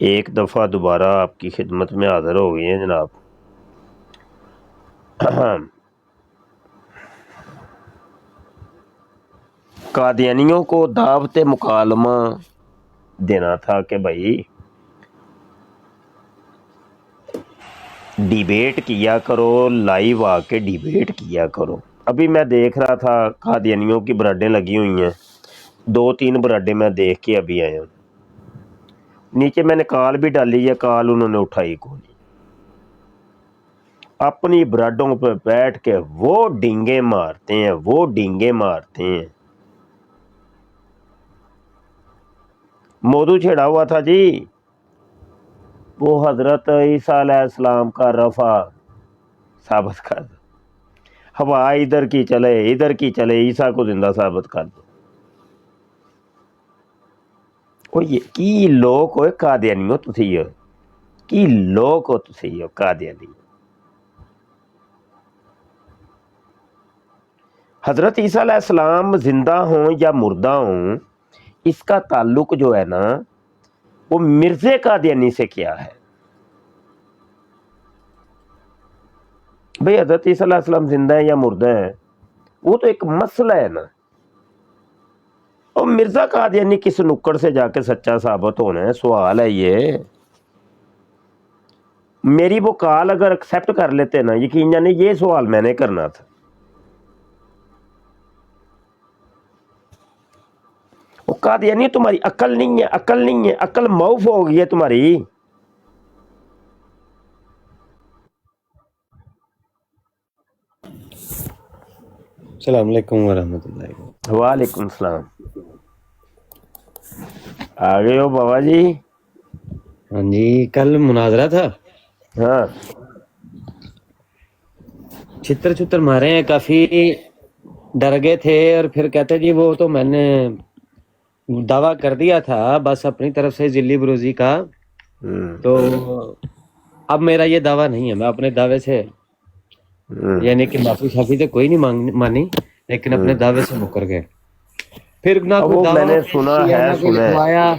ایک دفعہ دوبارہ آپ کی خدمت میں حاضر ہو گئی ہیں جناب۔ قادیانیوں کو دعوت مکالمہ دینا تھا کہ بھائی ڈیبیٹ کیا کرو، لائیو آ کے ڈیبیٹ کیا کرو۔ ابھی میں دیکھ رہا تھا قادیانیوں کی براڈیں لگی ہوئی ہیں، 2-3 براڈیں میں دیکھ کے ابھی آیا ہوں۔ نیچے میں نے کال بھی ڈالی ہے، کال انہوں نے اٹھائی کو نہیں۔ اپنی براڈوں پہ بیٹھ کے وہ ڈینگے مارتے ہیں، وہ ڈینگے مارتے ہیں۔ موضوع چھڑا ہوا تھا جی وہ حضرت عیسیٰ علیہ السلام کا رفع ثابت کر دو، ہوا ادھر کی چلے ادھر کی چلے، عیسیٰ کو زندہ ثابت کر دو۔ یہ کی لوگ ہوئے قادیانیوں تسی ہو، کی لوگ ہو تسی ہو قادیانی۔ حضرت عیسیٰ علیہ السلام زندہ ہوں یا مردہ ہوں، اس کا تعلق جو ہے نا وہ مرزا قادیانی سے کیا ہے؟ بھئی حضرت عیسیٰ علیہ السلام زندہ ہیں یا مردہ ہیں وہ تو ایک مسئلہ ہے نا، اور مرزا قادیانی کس نکڑ سے جا کے سچا ثابت ہونا ہے؟ سوال ہے یہ۔ میری وہ کال اگر ایکسیپٹ کر لیتے نا، یقین جانے یہ سوال میں نے کرنا تھا۔ وہ قادیانی تمہاری عقل نہیں ہے، عقل نہیں ہے، عقل موف ہو گئی ہے تمہاری۔ السلام علیکم ورحمۃ اللہ۔ وعلیکم السلام، آ گئے ہو بابا جی؟ ہاں جی، کل مناظرہ تھا، ہاں چھتر مارے ہیں، کافی ڈر گئے تھے، اور پھر کہتے جی وہ تو میں نے دعویٰ کر دیا تھا بس اپنی طرف سے ذلی بروزی کا، تو اب میرا یہ دعویٰ نہیں ہے، میں اپنے دعوے سے یعنی کہ معافی شافی تو کوئی نہیں مانی، لیکن اپنے دعوے سے مکر گئے۔ پھر نہ کوئی وہ میں دعویٰ نے پیش سنا کیا، ہے، نہ کوئی لکھوایا،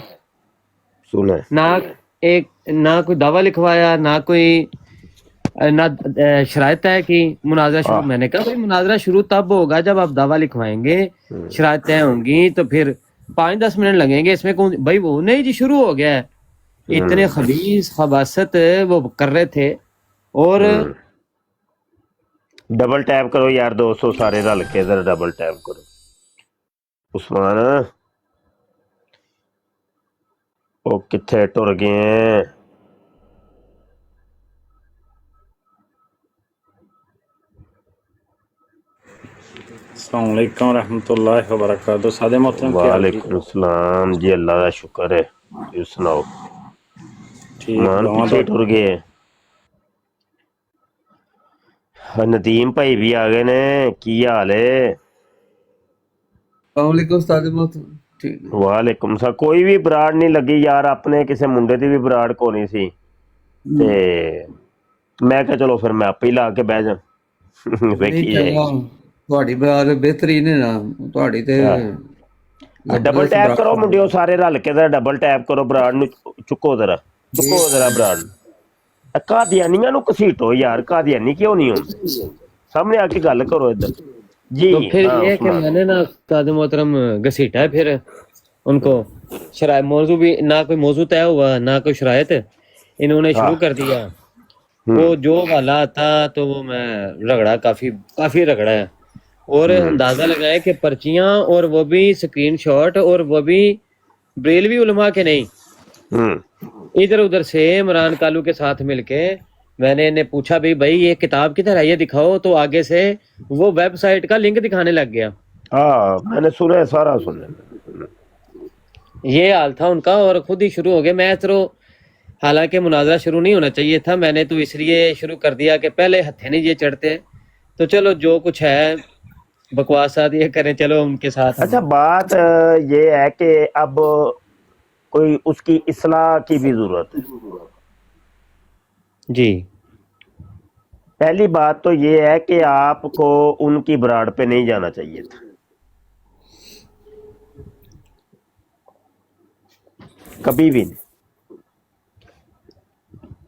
نہ کوئی دعویٰ لکھوایا، نہ کوئی نہ شرائط طے کی مناظرہ شروع۔ میں نے کہا بھائی مناظرہ شروع تب ہوگا جب آپ دعویٰ لکھوائیں گے، شرائط طے ہوں گی، تو پھر 5-10 منٹ لگیں گے، اس میں کون بھائی وہ نہیں جی شروع ہو گیا ہے۔ اتنے خبیث خباثت وہ کر رہے تھے، اور ڈبل ٹیپ کرو یار دوستو، سارے رل کے ذرا ڈبل ٹیپ کرو۔ عثمان وہ کتھے ٹر گئے ہیں؟ السلام علیکم ورحمۃ اللہ وبرکاتہ۔ سادے محترم کیا حال جی؟ وعلیکم السلام جی، اللہ کا شکر ہے، تھی سناؤ؟ ٹھیک مان دعا پیچھے ٹر گئے؟ ندیم بھائی بھی آ گئے نے، کی حال ہے؟ السلام علیکم استاد محترم۔ ٹھیک ہے، وعلیکم السلام۔ کوئی بھی براڑ نہیں لگی یار، اپنے کسی منڈے دی بھی براڑ کو نہیں سی، تے میں کہ چلو پھر میں آپ ہی لا کے بہ جا نہیں ویکھی جائے چنگا، تہاڈی برادر بہترین ہے نا، تہاڈی تے ڈبل زبردست ٹیپ کرو برادر۔ منڈیو سارے رل کے ذرا ڈبل ٹیپ کرو، براڑ نو چکو ذرا، چکو ذرا براڑ نو۔ قادیانیاں نو کسیٹو یار، قادیانی کیوں نہیں ہوندے؟ سامنے آ کے گل کرو ادھر جی۔ تو پھر ہاں یہ کہ عثمان، میں نے نا استاد محترم گھسیٹا ہے، پھر ان کو شرائط موضوع بھی نہ کوئی موضوع طے ہوا، نہ کوئی شرائط، انہوں نے ہاں شروع کر دیا، وہ جو والا آتا تو وہ میں رگڑا، کافی رگڑا ہے، اور اندازہ لگائے کہ پرچیاں، اور وہ بھی سکرین شاٹ، اور وہ بھی بریلوی علماء کے نہیں، ادھر ادھر سے عمران کالو کے ساتھ مل کے میں نے انہیں پوچھا بھی بھائی یہ کتاب کدھر ہے، یہ دکھاؤ، تو آگے سے وہ ویب سائٹ کا لنک دکھانے لگ گیا۔ ہاں میں نے سنا، سارا سنا۔ یہ حال تھا ان کا، اور خود ہی شروع ہو گئے۔ میں تو حالانکہ مناظرہ شروع نہیں ہونا چاہیے تھا، میں نے تو اس لیے شروع کر دیا کہ پہلے ہتھے نہیں یہ چڑھتے، تو چلو جو کچھ ہے بکواسات یہ کریں، چلو ان کے ساتھ اچھا بات یہ ہے کہ اب کوئی اس کی اصلاح کی بھی ضرورت ہے۔ جی پہلی بات تو یہ ہے کہ آپ کو ان کی براڑ پہ نہیں جانا چاہیے تھا، کبھی بھی نہیں۔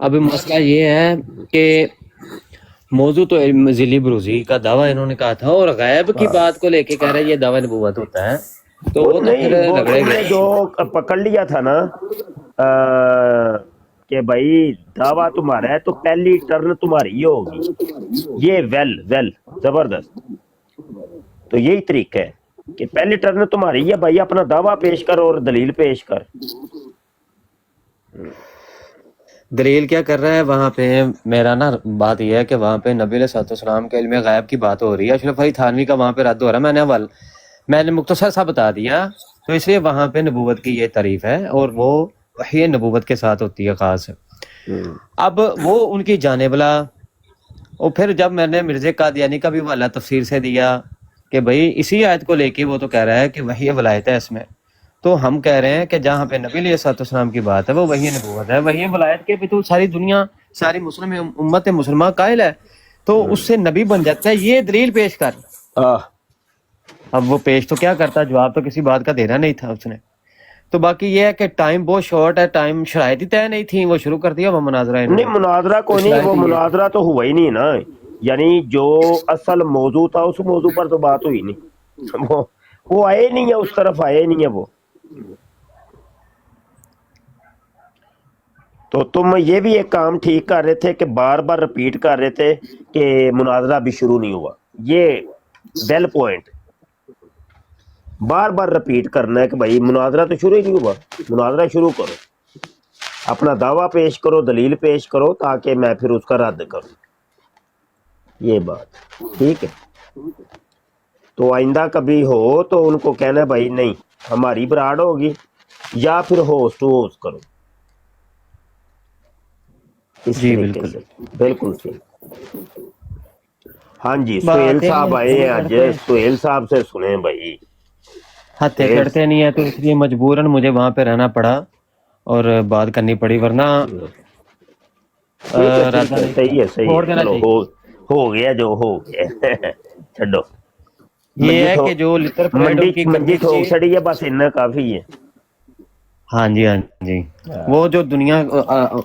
اب مسئلہ یہ ہے کہ موضوع تو علم ذیلی بروزی کا دعویٰ انہوں نے کہا تھا، اور غیب کی بات کو لے کے کہہ رہے یہ دعویٰ نبوت ہوتا ہے، تو وہ تو نہیں پھر وہ لگڑے تم نے گئے۔ جو پکڑ لیا تھا نا کہ بھائی دعویٰ تمہارا ہے تو پہلی ٹرن تمہاری ہی ہوگی، یہ ویل زبردست۔ تو یہی طریقہ ہے کہ پہلی ٹرن تمہاری ہے بھائی، اپنا دعویٰ پیش کر اور دلیل پیش کر۔ دلیل کیا کر رہا ہے وہاں پہ؟ میرا نا بات یہ ہے کہ وہاں پہ نبی علیہ السلام کے علم غیب کی بات ہو رہی ہے، اشرف علی تھانوی کا وہاں پہ رد ہو رہا ہے، میں نے مختصر سا بتا دیا، تو اس لیے وہاں پہ نبوت کی یہ تعریف ہے، اور وہ وحی نبوت کے ساتھ ہوتی ہے خاص۔ اب وہ ان کی جانب لا، اور پھر جب میں نے مرزا قادیانی کا بھی حوالہ تفسیر سے دیا کہ بھائی اسی آیت کو لے کے وہ تو کہہ رہا ہے کہ وحی ولایت ہے اس میں، تو ہم کہہ رہے ہیں کہ جہاں پہ نبی علیہ السلام کی بات ہے وہ وحی نبوت ہے، وحی ولایت کے پہ تو ساری دنیا، ساری مسلم امت مسلمہ قائل ہے، تو اس سے نبی بن جاتا ہے، یہ دلیل پیش کر۔ اب وہ پیش تو کیا کرتا، جواب تو کسی بات کا دینا نہیں تھا اس نے۔ تو باقی یہ ہے کہ ٹائم بہت شارٹ ہے، ٹائم شرائط ہی طے نہیں تھی، وہ شروع کر دیا وہ مناظرہ انہوں نے۔ نہیں مناظرہ کوئی نہیں، وہ مناظرہ تو ہوا ہی نہیں نا، یعنی جو اصل موضوع تھا اس موضوع پر تو بات ہوئی نہیں، وہ آئے نہیں ہے، اس طرف آئے نہیں ہے وہ۔ تو تم یہ بھی ایک کام ٹھیک کر رہے تھے کہ بار بار رپیٹ کر رہے تھے کہ مناظرہ بھی شروع نہیں ہوا، یہ ویل پوائنٹ بار بار رپیٹ کرنا ہے کہ بھائی مناظرہ تو شروع ہی نہیں ہوا، مناظرہ شروع کرو، اپنا دعویٰ پیش کرو، دلیل پیش کرو، تاکہ میں پھر اس کا رد کروں۔ یہ بات ٹھیک ہے؟ تو آئندہ کبھی ہو تو ان کو کہنا ہے بھائی نہیں ہماری براڈ ہوگی، یا پھر ہوسٹ ٹو ہوسٹ کرو، اس جی طریقے بالکل سے بالکل ٹھیک۔ ہاں جی سہیل باتیں صاحب آئے ہیں آج، کرتے سہیل صاحب سے سنیں بھائی۔ ہتھے کڑتے نہیں ہے، تو اس لیے مجبوراً مجھے وہاں پہ رہنا پڑا اور بات کرنی پڑی، ورنہ ٹھیک ہے راتا نہیں صحیح ہے چھوڑ دینا چلو چاہیے۔ ہو گیا جو ہو گیا چھڈو، یہ ہے کہ جو لٹر پریڈ ان کی منجی کرنی ٹھوک تھی۔ چڑی ہے، بس اتنا کافی ہے۔ ہاں جی ہاں جی، وہ جو دنیا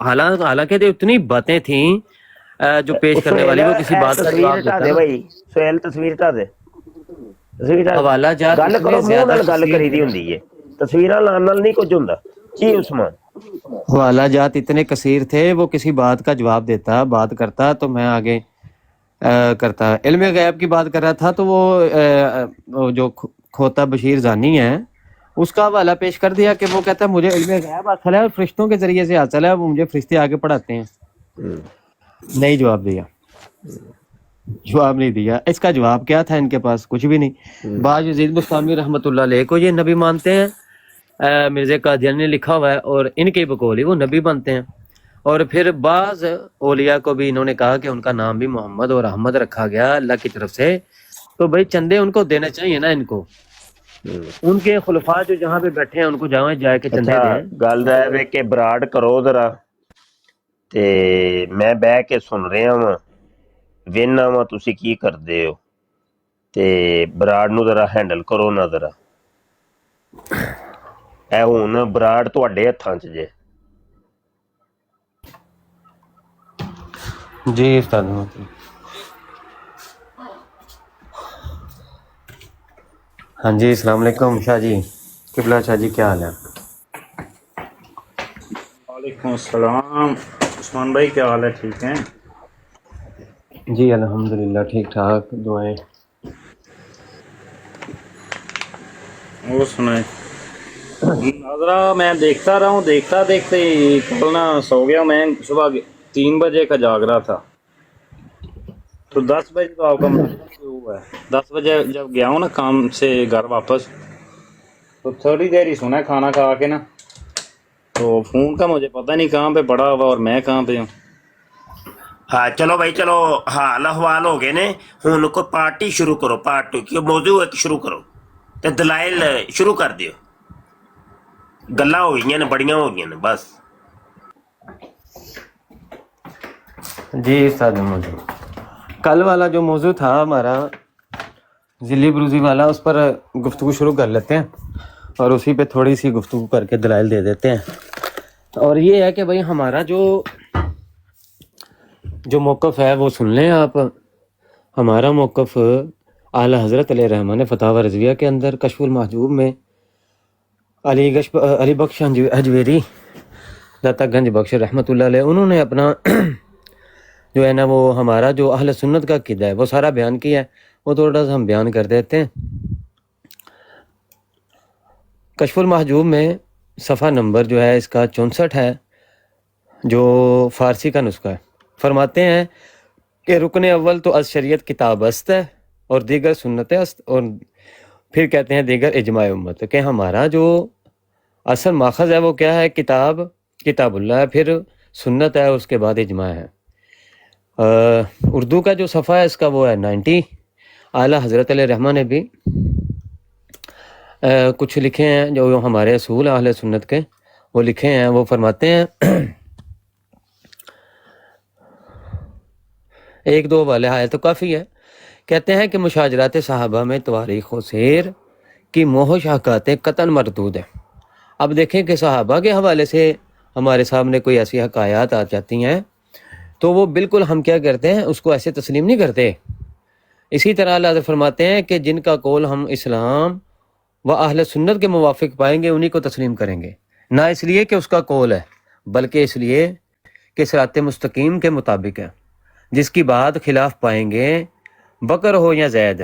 حالانکہ جو اتنی باتیں تھیں جو پیش کرنے سہیل والی، وہ کسی بات کا تصویر جواب ہٹا دیتا دے نا۔ بھائی، سہیل تصویر ہٹا دے، تصویر حوالہ جات گل اتنے کرو، منہ زیادہ نال گل کثیر کری دی تھے، ہوندی ہے، تصویراں لان نال نہیں کچھ ہوندا جی عثمان۔ حوالہ جات اتنے کثیر تھے، وہ کسی بات کا جواب دیتا، بات کرتا تو میں آگے کرتا۔ علم غیب کی بات کر رہا تھا تو وہ جو کھوتا بشیر زانی ہے اس کا حوالہ پیش کر دیا کہ وہ کہتا ہے مجھے علم غیب حاصل ہے اور فرشتوں کے ذریعے سے حاصل ہے، وہ مجھے فرشتے آگے پڑھاتے ہیں۔ نہیں جواب دیا، جواب نہیں دیا۔ اس کا جواب کیا تھا ان کے پاس؟ کچھ بھی نہیں۔ باز یزید بستامی رحمۃ اللہ علیہ کو یہ نبی مانتے ہیں، مرزا قادیانی نے لکھا ہوا ہے، اور ان کے بقول ہی وہ نبی بنتے ہیں۔ اور پھر بعض اولیاء کو بھی انہوں نے کہا کہ ان کا نام بھی محمد اور احمد رکھا گیا اللہ کی طرف سے، تو بھائی چندے ان کو دینے چاہیے نا، ان کو ان کے خلفاء جو جہاں پہ بیٹھے ہیں ان کو جا کے چندے اچھا دیں۔ گل رہے کہ براڈ کرو ذرا، تے میں بہ کے سن رہا وا، وینا وا تسی کی کردے ہو، تے براڈ نو ذرا ہینڈل کرو نا ذرا، اے ہن براڈ تواڈے ہتھاں چ جے۔ جی استاد۔ ہاں جی السلام علیکم شاہ جی، قبلہ شاہ جی، کیا حال ہے؟ وعلیکم السلام عثمان بھائی، کیا حال ہے؟ ٹھیک ہیں؟ جی الحمدللہ ٹھیک ٹھاک، دعائیں۔ وہ سنائے ناظرہ میں دیکھتا رہا ہوں، دیکھتا دیکھتے ہی کل نہ سو گیا میں، صبح 3 بجے کا جاگ رہا تھا، تو 10 بجے تو آپ کا ملاقہ شروع ہوا ہے۔ 10 بجے جب گیا ہوں نا کام سے گھر واپس، تو تھوڑی دیر ہی سنا ہے کھانا کھا کے نا، تو فون کا مجھے پتہ نہیں کہاں پہ پڑا ہوا اور میں کہاں پہ ہوں۔ ہاں چلو بھائی چلو، حال احوال ہو گئے نے، ہن کوئی پارٹی شروع کرو، پارٹی کی موضوع ایک شروع کرو تے دلائل شروع کر دیو، گلاں ہو گئیاں نے، بڑیاں ہو گئیاں نے بس۔ جی استاد موضوع کل والا جو موضوع تھا ہمارا ذلی بروزی والا، اس پر گفتگو شروع کر لیتے ہیں اور اسی پہ تھوڑی سی گفتگو کر کے دلائل دے دیتے ہیں۔ اور یہ ہے کہ بھئی ہمارا جو موقف ہے وہ سن لیں آپ۔ ہمارا موقف اعلیٰ حضرت علیہ رحمٰن فتاوی رضویہ کے اندر کشف المحجوب میں علی بخش حجویری داتا گنج بخش رحمۃ اللہ علیہ، انہوں نے اپنا جو ہے نا وہ ہمارا جو اہل سنت کا عقیدہ ہے وہ سارا بیان کیا ہے، وہ تھوڑا سا ہم بیان کر دیتے ہیں۔ کشف المحجوب میں صفحہ نمبر جو ہے اس کا 64 ہے، جو فارسی کا نسخہ ہے۔ فرماتے ہیں کہ رکن اول تو از شریعت کتاب است ہے اور دیگر سنت است، اور پھر کہتے ہیں دیگر اجماع امت، کہ ہمارا جو اصل ماخذ ہے وہ کیا ہے؟ کتاب اللہ ہے، پھر سنت ہے، اس کے بعد اجماع ہے۔ اردو کا جو صفحہ ہے اس کا وہ ہے 90۔ اعلیٰ حضرت علیہ رحمٰ نے بھی کچھ لکھے ہیں جو ہمارے اصول اہل سنت کے، وہ لکھے ہیں۔ وہ فرماتے ہیں ایک دو والے آئے تو کافی ہے، کہتے ہیں کہ مشاجرات صحابہ میں تواریخ و سیر کی موہ شاکاتیں قطعاً مردود ہیں۔ اب دیکھیں کہ صحابہ کے حوالے سے ہمارے سامنے کوئی ایسی حکایات آ جاتی ہیں تو وہ بالکل ہم کیا کرتے ہیں، اس کو ایسے تسلیم نہیں کرتے۔ اسی طرح اللہ فرماتے ہیں کہ جن کا قول ہم اسلام و اہل سنت کے موافق پائیں گے انہی کو تسلیم کریں گے، نہ اس لیے کہ اس کا قول ہے بلکہ اس لیے کہ صراط مستقیم کے مطابق ہے۔ جس کی بات خلاف پائیں گے، بکر ہو یا زید،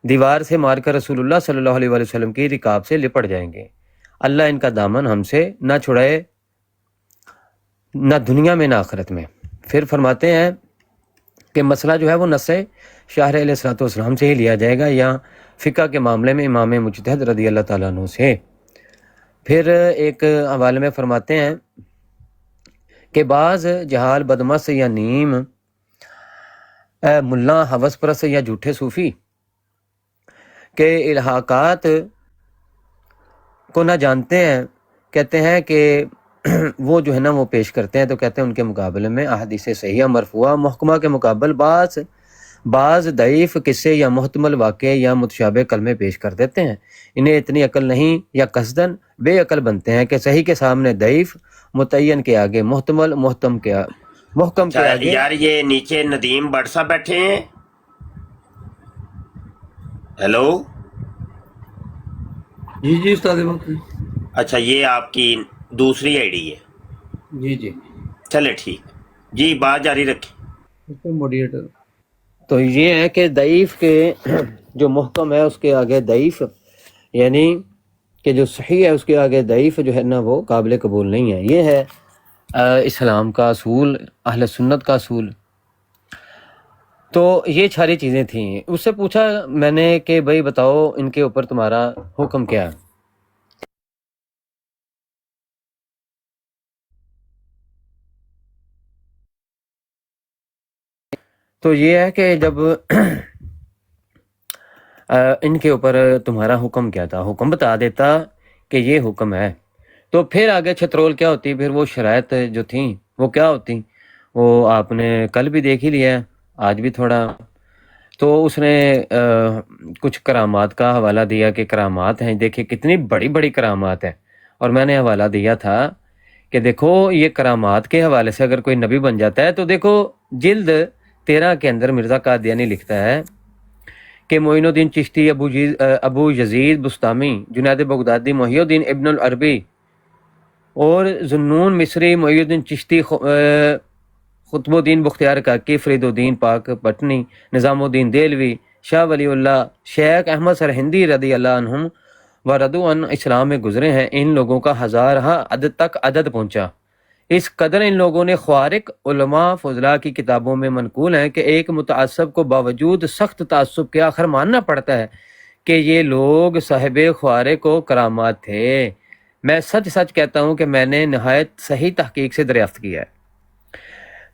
دیوار سے مار کر رسول اللہ صلی اللہ علیہ وآلہ وسلم کی رکاب سے لپٹ جائیں گے۔ اللہ ان کا دامن ہم سے نہ چھڑائے، نہ دنیا میں نہ آخرت میں۔ پھر فرماتے ہیں کہ مسئلہ جو ہے وہ نص شاہر علیہ الصلوۃ والسلام سے ہی لیا جائے گا، یا فقہ کے معاملے میں امام مجتہد رضی اللہ تعالیٰ عنہ سے۔ پھر ایک حوالے میں فرماتے ہیں کہ بعض جہال بدمس یا نیم ملا حوث پرست یا جھوٹے صوفی کے الحاقات کو نہ جانتے ہیں، کہتے ہیں کہ وہ جو ہے نا وہ پیش کرتے ہیں، تو کہتے ہیں ان کے مقابلے میں احادیث صحیحہ مرفوعہ محکمہ کے مقابل بعض ضعیف قصے یا محتمل واقعے یا متشابہ کلمے پیش کر دیتے ہیں۔ انہیں اتنی عقل نہیں یا قصداً بے عقل بنتے ہیں کہ صحیح کے سامنے ضعیف، متعین کے آگے محتمل، محکم کے آگے۔ یار یہ نیچے ندیم بٹ صاحب بیٹھے ہیں، ہیلو۔ جی استاد محترم۔ اچھا یہ آپ کی دوسری آئی ڈی ہے؟ جی چلے ٹھیک جی، بات جاری رکھیں۔ اس پہ موڈیٹر۔ تو یہ ہے کہ ضعیف کے جو محکم ہے اس کے آگے ضعیف، یعنی کہ جو صحیح ہے اس کے آگے ضعیف جو ہے نا وہ قابل قبول نہیں ہے۔ یہ ہے اسلام کا اصول، اہل سنت کا اصول۔ تو یہ ساری چیزیں تھیں۔ اس سے پوچھا میں نے کہ بھائی بتاؤ ان کے اوپر تمہارا حکم کیا ہے؟ تو یہ ہے کہ جب ان کے اوپر تمہارا حکم کیا تھا، حکم بتا دیتا کہ یہ حکم ہے، تو پھر آگے چھترول کیا ہوتی، پھر وہ شرائط جو تھیں وہ کیا ہوتی، وہ آپ نے کل بھی دیکھ ہی لیا ہے، آج بھی تھوڑا۔ تو اس نے کچھ کرامات کا حوالہ دیا کہ کرامات ہیں، دیکھیں کتنی بڑی بڑی کرامات ہیں، اور میں نے حوالہ دیا تھا کہ دیکھو یہ کرامات کے حوالے سے اگر کوئی نبی بن جاتا ہے تو دیکھو جلد 13 کے اندر مرزا قادیانی لکھتا ہے کہ معین الدین چشتی، ابو یزید بستامی، جنید بغدادی، محی الدین ابن العربی اور ذنون مصری، محی الدین چشتی، قطب الدین بختیار کاکی، فرید الدین پاک پٹنی، نظام الدین دہلوی، شاہ ولی اللہ، شیخ احمد سرہندی رضی اللہ عنہم، و ردوان اسلام میں گزرے ہیں، ان لوگوں کا ہزارہ عدد تک عدد پہنچا۔ اس قدر ان لوگوں نے خوارق علماء فضلاء کی کتابوں میں منقول ہیں کہ ایک متعصب کو باوجود سخت تعصب کے آخر ماننا پڑتا ہے کہ یہ لوگ صاحب خوارق و کرامات تھے۔ میں سچ سچ کہتا ہوں کہ میں نے نہایت صحیح تحقیق سے دریافت کیا ہے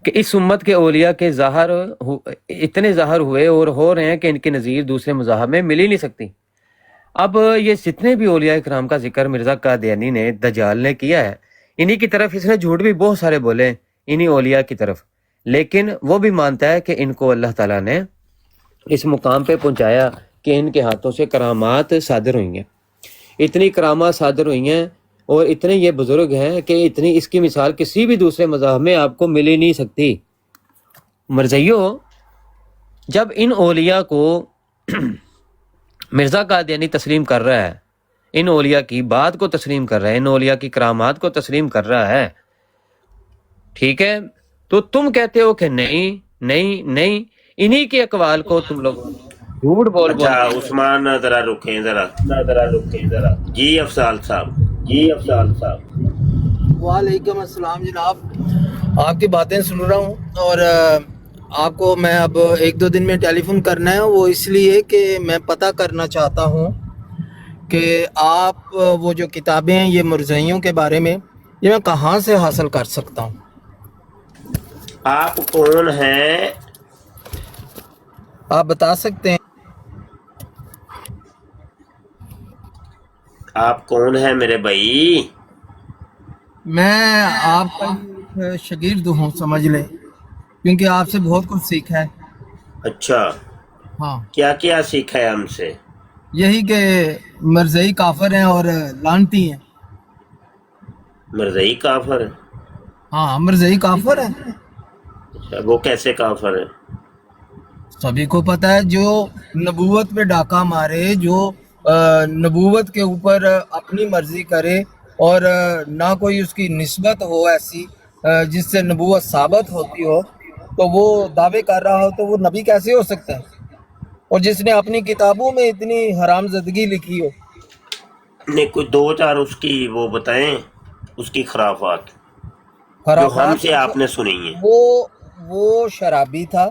کہ اس امت کے اولیاء کے اتنے ظاہر ہوئے اور ہو رہے ہیں کہ ان کی نظیر دوسرے مذاہب میں مل ہی نہیں سکتی۔ اب یہ جتنے بھی اولیاء کرام کا ذکر مرزا قادیانی نے، دجال نے کیا ہے، انہی کی طرف اس نے جھوٹ بھی بہت سارے بولے، انہی اولیاء کی طرف، لیکن وہ بھی مانتا ہے کہ ان کو اللہ تعالیٰ نے اس مقام پہ پہنچایا کہ ان کے ہاتھوں سے کرامات صادر ہوئی ہیں، اتنی کرامات صادر ہوئی ہیں اور اتنے یہ بزرگ ہیں کہ اتنی اس کی مثال کسی بھی دوسرے مذہب میں آپ کو مل ہی نہیں سکتی۔ مرزائیوں، جب ان اولیاء کو مرزا قادیانی تسلیم کر رہا ہے، ان اولیاء کی بات کو تسلیم کر رہا ہے، ان اولیاء کی کرامات کو تسلیم کر رہا ہے، ٹھیک ہے، تو تم کہتے ہو کہ نہیں نہیں نہیں، انہی کے اقوال کو تم لوگ جھوٹ بول اچھا بول عثمان ذرا رکیں ذرا جی افضال صاحب وعلیکم السلام جناب، آپ کی باتیں سن رہا ہوں اور آپ کو میں اب 1-2 دن میں ٹیلی فون کرنا ہے، وہ اس لیے کہ میں پتہ کرنا چاہتا ہوں کہ آپ وہ جو کتابیں ہیں یہ مرزائیوں کے بارے میں، یہ میں کہاں سے حاصل کر سکتا ہوں؟ آپ کون ہیں؟ آپ بتا سکتے ہیں؟ آپ کون ہیں میرے بھائی؟ میں آپ کا ایک شاگرد ہوں، سمجھ لیں، کیونکہ آپ سے بہت کچھ سیکھا ہے۔ اچھا، ہاں، کیا کیا سیکھا ہے ہم سے؟ یہی کہ مرزائی کافر ہیں اور لانتی ہیں۔ مرزائی کافر ہے؟ ہاں، مرزائی کافر ہیں، اچھا، وہ کیسے کافر ہے؟ سبھی کو پتہ ہے، جو نبوت پہ ڈاکہ مارے، جو نبوت کے اوپر اپنی مرضی کرے اور نہ کوئی اس کی نسبت ہو ایسی جس سے نبوت ثابت ہوتی ہو، تو وہ دعوے کر رہا ہو تو وہ نبی کیسے ہو سکتا ہے؟ اور جس نے اپنی کتابوں میں اتنی حرام زدگی لکھی ہو۔ نہیں، کوئی 2-4 اس کی وہ بتائیں، اس کی خرافات جو ہم خرافات، سے آپ نے سنی ہیں۔ وہ شرابی تھا،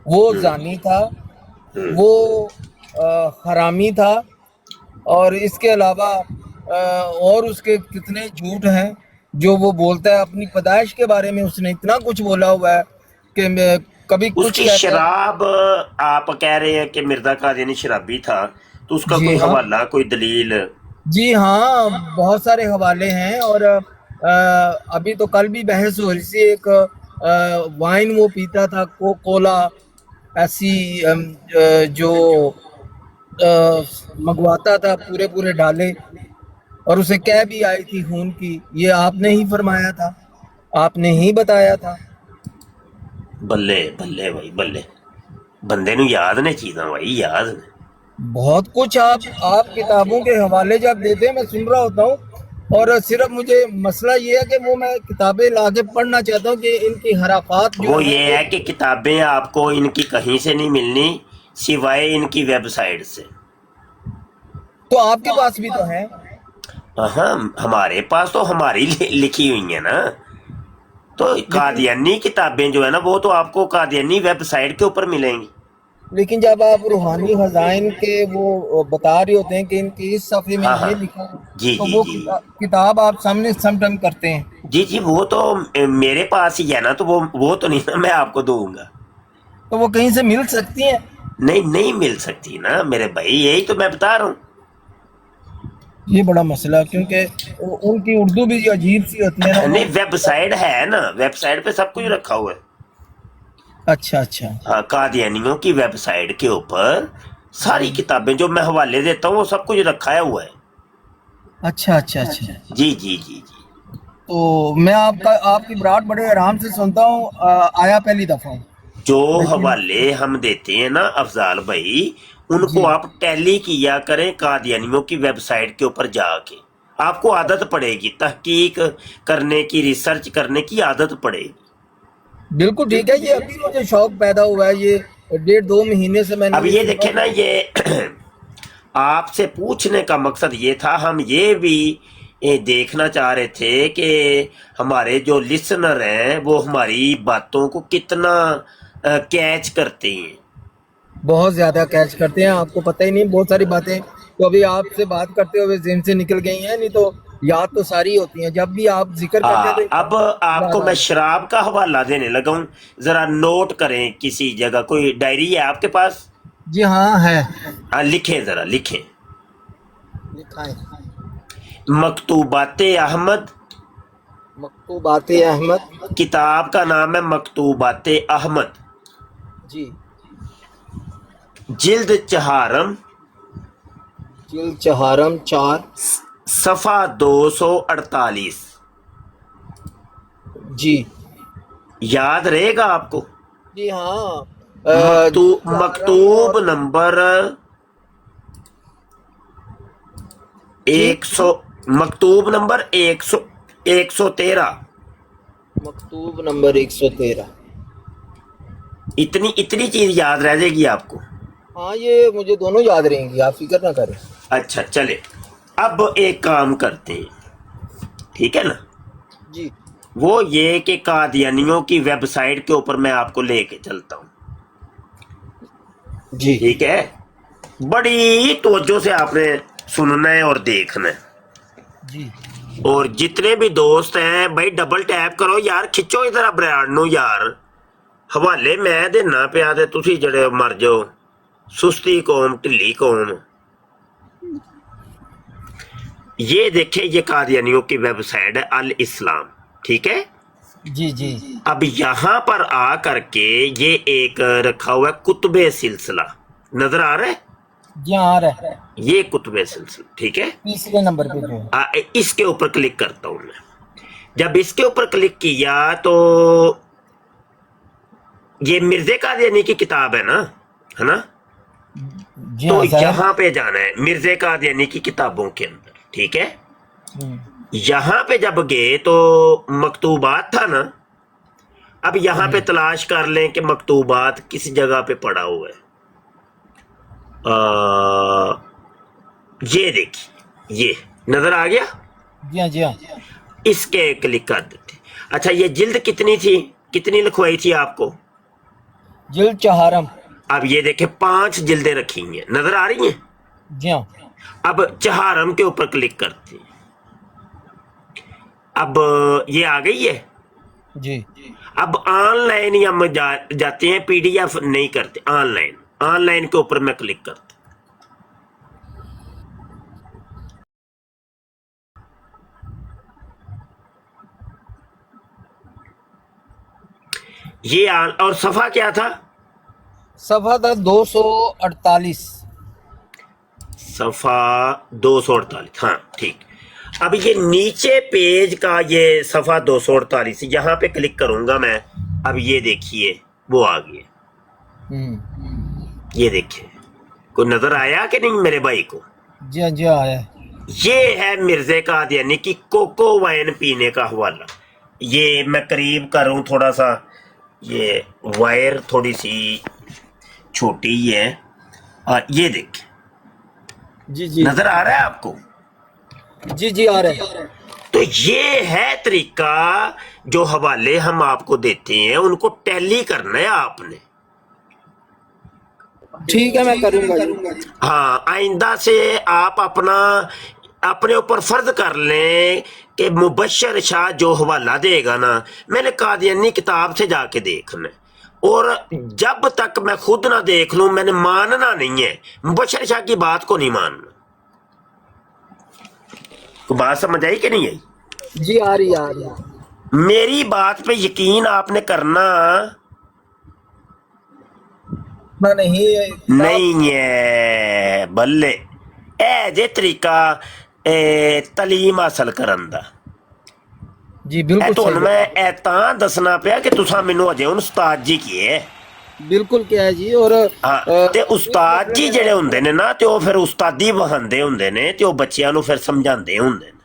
وہ زانی تھا، وہ حرامی تھا، اور اس کے علاوہ اور اس کے کتنے جھوٹ ہیں جو وہ بولتا ہے۔ اپنی پیدائش کے بارے میں اس نے اتنا کچھ بولا ہوا ہے کہ میں کبھی اس کچھ کی کہتا ہے۔ شراب، آپ کہہ رہے ہیں کہ مرزا قادیانی شرابی تھا، تو اس کا جی کوئی ہاں، حوالہ، کوئی دلیل؟ جی ہاں، بہت سارے حوالے ہیں، اور ابھی تو کل بھی بحث ہو رہی تھی، ایک وائن وہ پیتا تھا، کولا ایسی جو منگواتا تھا پورے ڈالے، اور اسے کہہ بھی آئی تھی خون کی، یہ آپ نے ہی فرمایا تھا، آپ نے ہی بتایا تھا۔ بلے بلے بھائی بلے، بندے نو یاد نے چیزاں بھائی، یاد نے۔ بہت کچھ آپ کتابوں کے حوالے جب دیتے ہیں میں سن رہا ہوتا ہوں، اور صرف مجھے مسئلہ یہ ہے کہ وہ میں کتابیں لا کے پڑھنا چاہتا ہوں کہ ان کی حرافات جو وہ ہیں یہ ہے کہ کتابیں آپ کو ان کی کہیں سے نہیں ملنی سوائے ان کی ویب سائٹ سے۔ تو آپ کے پاس بھی تو ہیں۔ ہاں، ہمارے پاس تو ہماری لکھی ہوئی ہیں نا، تو قادیانی کتابیں جو ہے نا وہ تو آپ کو قادیانی ویب سائٹ کے اوپر ملیں گی۔ لیکن جب آپ روحانی خزائن کے وہ بتا رہے ہوتے ہیں کہ ان کی اس صفحے میں ہاں ہاں، یہ لکھا ہے، جی تو جی وہ جی کتاب آپ سامنے سمٹم کرتے ہیں۔ جی، وہ تو میرے پاس ہی ہے نا، تو وہ تو نہیں نا میں آپ کو دوں گا۔ تو وہ کہیں سے مل سکتی ہیں؟ نہیں مل سکتی نا میرے بھائی، یہی تو میں بتا رہا ہوں۔ یہ بڑا مسئلہ، کیونکہ ان کی اردو بھی عجیب سی ہوتی ہے نا۔ نہیں، ویب سائٹ ہے نا، ویب سائٹ پہ سب کچھ رکھا ہوا ہے۔ اچھا اچھا، ہاں، قادیانیوں کی ویب سائٹ کے اوپر ساری کتابیں جو میں حوالے دیتا ہوں وہ سب کچھ رکھا ہوا ہے۔ اچھا اچھا اچھا، جی جی جی جی، تو میں آپ کی برات بڑے آرام سے سنتا ہوں، آیا پہلی دفعہ ہوں، جو لیکن حوالے ہم دیتے ہیں نا افضال بھائی، ان جی کو آپ ٹیلی کیا کریں قادیانیوں کی ویب سائٹ کے اوپر جا کے، آپ کو عادت پڑے گی، تحقیق کرنے کی، ریسرچ کرنے کی عادت پڑے گی۔ بالکل ٹھیک ہے، یہ ابھی مجھے شوق پیدا ہوا ہے، یہ 1.5-2 مہینے سے میں نے اب یہ یہ سن رہا دیکھیں نا، ہوں۔ یہ آپ سے پوچھنے کا مقصد یہ تھا، ہم یہ بھی دیکھنا چاہ رہے تھے کہ ہمارے جو لسنر ہیں وہ ہماری باتوں کو کتنا کیچ کرتے ہیں. بہت زیادہ کیچ کرتے ہیں، آپ کو پتہ ہی نہیں، بہت ساری باتیں تو ابھی آپ سے بات کرتے ہوئے ذہن سے نکل گئی ہیں، نہیں تو یاد تو ساری ہوتی ہیں، جب بھی آپ ذکر کرتے ہیں تو اب آپ کو میں شراب کا حوالہ دینے لگا ہوں، ذرا نوٹ کریں کسی جگہ. کوئی ڈائری ہے آپ کے پاس؟ جی ہاں ہے، ہاں لکھیں، ذرا لکھیں. لکھائیں. مکتوبات احمد، مکتوبات احمد. کتاب کا نام ہے مکتوبات احمد، جی. جلد چہارم، جلد چہارم 4. صفحہ 248. جی یاد رہے گا آپ کو؟ جی ہاں. مکتوب نمبر جی 100، مکتوب نمبر 113. مکتوب نمبر 113. اتنی چیز یاد رہ جائے گی آپ کو. ہاں یہ مجھے دونوں یاد رہیں گی، آپ فکر نہ کریں. اچھا چلے، اب ایک کام کرتے ہیں، ٹھیک ہے نا؟ جی وہ یہ کہ قادیانیوں کی ویب سائٹ کے اوپر میں آپ کو لے کے چلتا ہوں، جی ٹھیک ہے؟ بڑی توجہ سے آپ نے سننا ہے اور دیکھنا ہے. جی اور جتنے بھی دوست ہیں بھائی ڈبل ٹیپ کرو یار، کھچو ادھر برانڈ نو یار. حوالے میں دینا پیا تے تسی جڑے مر جاؤ، سستی قوم، ٹھلی قوم. یہ دیکھیں، یہ قادیانیوں کی ویب سائٹ ہے الاسلام، ٹھیک ہے؟ جی جی اب یہاں پر آ کر کے یہ ایک رکھا ہوا ہے کتب سلسلہ، نظر آ رہا ہے؟ جی ہاں رہے یہ کتب سلسلہ، ٹھیک ہے؟ تیسرے نمبر پہ جو ہے. اس کے اوپر کلک کرتا ہوں میں. جب اس کے اوپر کلک کیا تو یہ مرزا قادیانی کی کتاب ہے نا، ہے نا؟ جی تو ہاں ظاہر. یہاں پہ جانا ہے مرزا قادیانی کی کتابوں کے اندر، ٹھیک ہے؟ یہاں پہ جب گئے تو مکتوبات تھا نا، اب یہاں پہ تلاش کر لیں کہ مکتوبات کس جگہ پہ پڑا ہوا ہے. یہ دیکھیے، یہ نظر آ گیا؟ جی ہاں جی ہاں. اس کے کلک کر دیتے. اچھا یہ جلد کتنی تھی، کتنی لکھوائی تھی آپ کو؟ جلد چہارم. اب یہ دیکھیں 5 جلدیں رکھی ہیں، نظر آ رہی ہیں؟ جی ہاں. اب چہارم کے اوپر کلک کرتے ہیں. اب یہ آ گئی ہے. جی اب آن لائن ہم جاتے ہیں، پی ڈی ایف نہیں کرتے، آن لائن کے اوپر میں کلک کرتا. یہ اور صفحہ کیا تھا؟ صفحہ تھا 248. صفحہ 248، ہاں ٹھیک. اب یہ نیچے پیج کا یہ صفحہ 248 یہاں پہ کلک کروں گا میں. اب یہ دیکھیے وہ آ گئے، یہ دیکھیں، کوئی نظر آیا کہ نہیں میرے بھائی کو؟ جی ہاں جی ہاں آیا. یہ ہے مرزا قادیانی کی کوکو وائن پینے کا حوالہ. یہ میں قریب کروں تھوڑا سا، یہ وائر تھوڑی سی چھوٹی ہے، یہ دیکھیں، جی جی نظر آ رہا ہے آپ کو؟ جی جی آ رہے. تو یہ ہے طریقہ، جو حوالے ہم آپ کو دیتے ہیں ان کو ٹیلی کرنا ہے آپ نے. ٹھیک ہے میں کروں گا. ہاں آئندہ سے آپ اپنے اوپر فرض کر لیں کہ مبشر شاہ جو حوالہ دے گا نا، میں نے قادیانی کتاب سے جا کے دیکھنا ہے، اور جب تک میں خود نہ دیکھ لوں میں نے ماننا نہیں ہے، مبشر شاہ کی بات کو نہیں ماننا. بات سمجھ آئی کہ نہیں آئی؟ جی آ رہی آ رہی. میری بات پہ یقین آپ نے کرنا نہیں ہے. بلے اے جے طریقہ تعلیم حاصل کرن دا. جی بالکل تھانوں صحیح. میں تاں دسنا پیا کہ تساں مینوں اجے ہن استاد جی کیے. بالکل کیا ہے جی. اور ہاں تے استاد جی جڑے ہوندے نے نا تے او پھر استادی وہاندے ہوندے نے تے او بچیاں نوں پھر سمجھاندے ہوندے نے.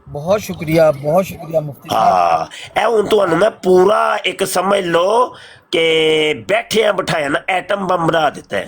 بہت شکریہ مفتی صاحب. ہاں اے ہن تانوں میں پورا ایک سمجھ لو کہ بیٹھے بٹھایا نا ایٹم بم بنا دیتا ہے.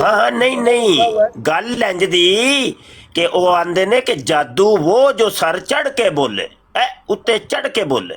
ਹਾਂ ਹਾਂ ਨਹੀਂ ਨਹੀਂ ਗੱਲ ਇੰਜ ਦੀ ਕਿ ਉਹ ਆਂਦੇ ਨੇ ਕਿ ਜਾਦੂ ਉਹ ਜੋ ਸਰ ਚੜ ਕੇ ਬੋਲੇ ਉੱਤੇ ਚੜ ਕੇ ਬੋਲੇ।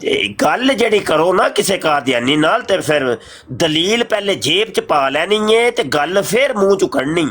ਤੇ ਗੱਲ ਜਿਹੜੀ ਕਰੋ ਨਾ ਕਿਸੇ ਕਾਦੀਆਨੀ ਨਾਲ ਤੇ ਫਿਰ ਦਲੀਲ ਪਹਿਲੇ ਜੇਬ ਚ ਪਾ ਲੈਣੀ ਹੈ ਤੇ ਗੱਲ ਫਿਰ ਮੂੰਹ ਚ ਕੱਢਣੀ ਹੈ।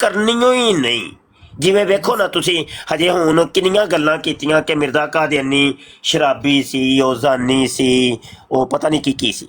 ਕਰਨੀਓ ਹੀ ਨਹੀਂ। ਜਿਵੇਂ ਵੇਖੋ ਨਾ ਤੁਸੀਂ ਹਜੇ ਹੁਣ ਕਿੰਨੀਆਂ ਗੱਲਾਂ ਕੀਤੀਆਂ ਕਿ ਮਿਰਜ਼ਾ ਕਾਦੀਆਨੀ ਸ਼ਰਾਬੀ ਸੀ, ਉਹ ਜ਼ਾਨੀ ਸੀ, ਉਹ ਪਤਾ ਨਹੀਂ ਕੀ ਸੀ।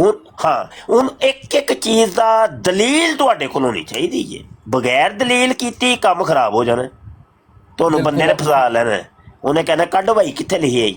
ਹੁਣ ਹਾਂ ਹੁਣ ਇੱਕ ਇੱਕ ਚੀਜ਼ ਦਾ ਦਲੀਲ ਤੁਹਾਡੇ ਕੋਲ ਹੋਣੀ ਚਾਹੀਦੀ ਹੈ। ਬਗੈਰ ਦਲੀਲ ਕੀਤੀ ਕੰਮ ਖਰਾਬ ਹੋ ਜਾਣਾ। ਤੁਹਾਨੂੰ ਬੰਦੇ ਨੇ ਫਸਾ ਲੈਣਾ। ਉਹਨੇ ਕਹਿਣਾ ਕੱਢ ਭਾਈ ਕਿੱਥੇ ਲਿਖੀ ਆਈ।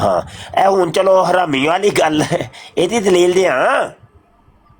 ਹਾਂ ਇਹ ਹੁਣ ਚਲੋ ਹਰਾਮੀ ਵਾਲੀ ਗੱਲ ਹੈ, ਇਹਦੀ ਦਲੀਲ ਦੇ ਹਾਂ।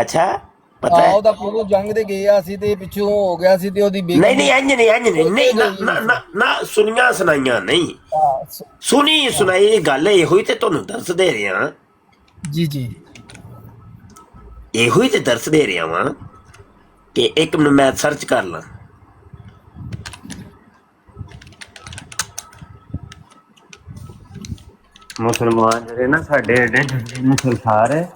ਅੱਛਾ ਪਤਾ ਹੈ। ਉਹਦਾ ਪੂਰਾ ਜੰਗ ਦੇ ਗਿਆ ਸੀ ਤੇ ਪਿੱਛੋਂ ਹੋ ਗਿਆ ਸੀ ਤੇ ਉਹਦੀ ਬੇਗਮ ਨਹੀਂ ਨਹੀਂ ਇੰਜ ਨਹੀਂ ਨਾ ਨਾ ਨਾ ਨਾ ਸੁਣੀਆਂ ਸੁਣਾਈਆਂ ਨਹੀਂ। ਸੁਣੀ ਸੁਣਾਈ ਗੱਲ ਇਹੋ ਹੀ ਤੇ ਤੁਹਾਨੂੰ ਦਰਸ ਦੇ ਰਿਹਾ। ਜੀ ਜੀ। ਇਹੋ ਹੀ ਤੇ ਦਰਸ ਦੇ ਰਿਹਾ ਵਾਂ ਕਿ ਇੱਕ ਮਿੰਟ ਮੈਂ ਸਰਚ ਕਰ ਲਾਂ। ਮੁਸਲਮਾਨ ਜਿਹੜੇ ਨਾ ਸਾਡੇ ਏਡੇ ਮੁਸਲਮਾਨ ਹੈ,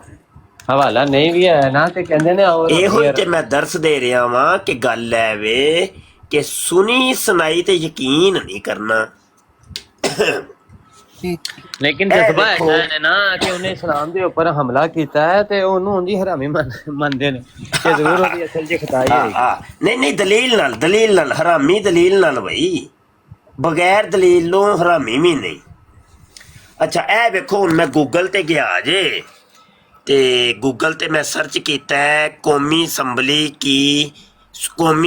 ਹਵਾਲਾ ਨਹੀਂ ਵੀ ਹੈ ਨਾ ਤੇ ਕਹਿੰਦੇ ਨੇ ਇਹੋ ਹੀ ਤੇ ਮੈਂ ਦਰਸ ਦੇ ਰਿਹਾ ਵਾਂ ਕਿ ਗੱਲ ਹੈ ਵੇ ਕਿ ਸੁਣੀ ਸੁਣਾਈ ਤੇ ਯਕੀਨ ਨਹੀਂ ਕਰਨਾ। ਲੇਕਿਨ ਜਜ਼ਬਾ ਐਸਾ ਹੈ ਨਾ ਕਿ ਉਹਨੇ ਇਸਲਾਮ ਦੇ ਉੱਪਰ ਹਮਲਾ ਕੀਤਾ ਹੈ ਤੇ ਉਹਨੂੰ ਉਂਝ ਹਰਾਮੀ ਮੰਨਦੇ ਨੇ ਕਿ ਜ਼ਰੂਰ ਉਹਦੀ ਅਸਲ 'ਚ ਖਤਾਈ ਹੋਏਗੀ। ਨਹੀਂ ਦਲੀਲ ਨਾਲ ਹਰਾਮੀ ਦਲੀਲ ਨਾਲ ਬਈ ਬਗੈਰ ਦਲੀਲ ਤੋਂ ਹਰਾਮੀ ਵੀ ਨਹੀਂ। ਅੱਛਾ ਇਹ ਵੇਖੋ ਹੁਣ ਮੈਂ ਗੂਗਲ ਤੇ ਗਿਆ ਜੇ ਤੇ ਗੂਗਲ ਤੇ ਮੈਂ ਸਰਚ ਕੀਤਾ ਹੈ ਕੌਮੀ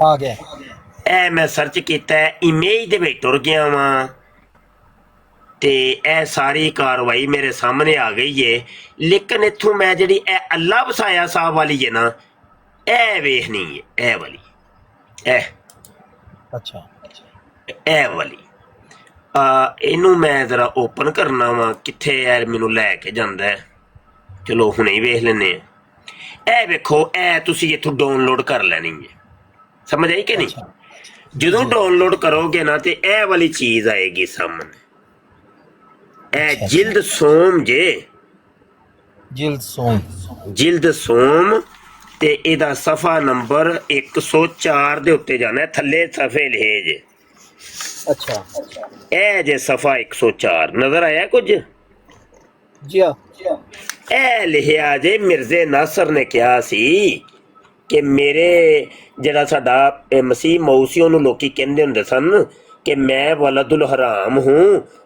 ਆ ਗਿਆ। ਇਹ ਮੈਂ ਸਰਚ ਕੀਤਾ ਇਮੇਜ ਦੇ ਵਿੱਚ ਟੁਰ ਗਿਆ ਵਾਂ ਤੇ ਇਹ ਸਾਰੀ ਕਾਰਵਾਈ ਮੇਰੇ ਸਾਹਮਣੇ ਆ ਗਈ ਏ। ਲੇਕਿਨ ਇੱਥੋਂ ਮੈਂ ਜਿਹੜੀ ਇਹ ਅੱਲਾ ਵਸਾਇਆ ਸਾਹਿਬ ਵਾਲੀ ਹੈ ਨਾ ਇਹ ਵੇਖਣੀ ਹੈ। ਇਹ ਵਾਲੀ ਅੱਛਾ ਇਹ ਵਾਲੀ ਇਹਨੂੰ ਮੈਂ ਜ਼ਰਾ ਓਪਨ ਕਰਨਾ ਵਾ। ਕਿੱਥੇ ਯਾਰ ਮੈਨੂੰ ਲੈ ਕੇ ਜਾਂਦਾ। ਚਲੋ ਹੁਣੇ ਹੀ ਵੇਖ ਲੈਂਦੇ ਹਾਂ। ਇਹ ਵੇਖੋ ਇਹ ਤੁਸੀਂ ਇੱਥੋਂ ਡਾਊਨਲੋਡ ਕਰ ਲੈਣੀ ਹੈ। ਸਮਝ ਆਈ ਕਿ ਨਹੀਂ। ਜਦੋਂ ਡਾਊਨਲੋਡ ਕਰੋਗੇ ਨਾ ਤੇ ਇਹ ਵਾਲੀ ਚੀਜ਼ ਆਏਗੀ ਸਾਹਮਣੇ। ਇਹ ਜਿਲਦ ਸੋਮ ਜੇ ਜਿਲਦ ਸੋਮ ਤੇ ਇਹਦਾ ਸਫਾ ਨੰਬਰ 104 ਦੇ ਉੱਤੇ ਜਾਣਾ। ਥੱਲੇ ਸਫੇ ਲਿਖੇ ਜੇ। ਅੱਛਾ ਇਹ ਜੇ ਸਫਾ 104 ਨਜ਼ਰ ਆਇਆ ਕੁਝ। ਜੀ ਆ। ਇਹ ਲਿਖਿਆ ਜੇ ਮਿਰਜ਼ੇ ਨਾਸਰ ਨੇ ਕਿਹਾ ਸੀ ਕਿ ਮੇਰੇ ਜਿਹੜਾ ਸਾਡਾ ਮਸੀਹ ਮਊ ਸੀ ਉਹਨੂੰ ਲੋਕੀ ਕਹਿੰਦੇ ਹੁੰਦੇ ਸਨ ਕਿ ਮੈਂ ਵਲਦੁਲ ਹਰਾਮ ਹੂੰ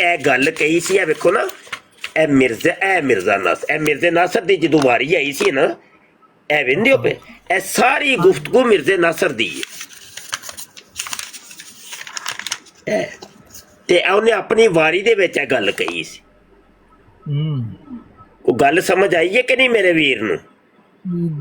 ਇਹ ਗੱਲ ਕਹੀ ਸੀ। ਇਹ ਵੇਖੋ ਨਾ ਇਹ ਮਿਰਜ਼ਾ ਨਾਸਰ ਮਿਰਜ਼ੇ ਨਾਸਰ ਦੀ ਜਦੋਂ ਵਾਰੀ ਆਈ ਸੀ ਨਾ ਇਹ ਵੇਂਦੇ ਹੋ ਪਏ ਇਹ ਸਾਰੀ ਗੁਫ਼ਤਗੂ ਮਿਰਜ਼ੇ ਨਾਸਰ ਦੀ ਹੈ ਤੇ ਉਹਨੇ ਆਪਣੀ ਵਾਰੀ ਦੇ ਵਿੱਚ ਇਹ ਗੱਲ ਕਹੀ ਸੀ। ਉਹ ਗੱਲ ਸਮਝ ਆਈ ਹੈ ਕਿ ਨਹੀਂ ਮੇਰੇ ਵੀਰ ਨੂੰ।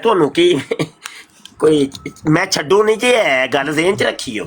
ਤੁਹਾਨੂੰ ਕੀ ਕੋਈ ਮੈਂ ਛੱਡੂ ਨਹੀਂ ਜੇ ਇਹ ਗੱਲ ਜ਼ੇਨ ਚ ਰੱਖੀਓ।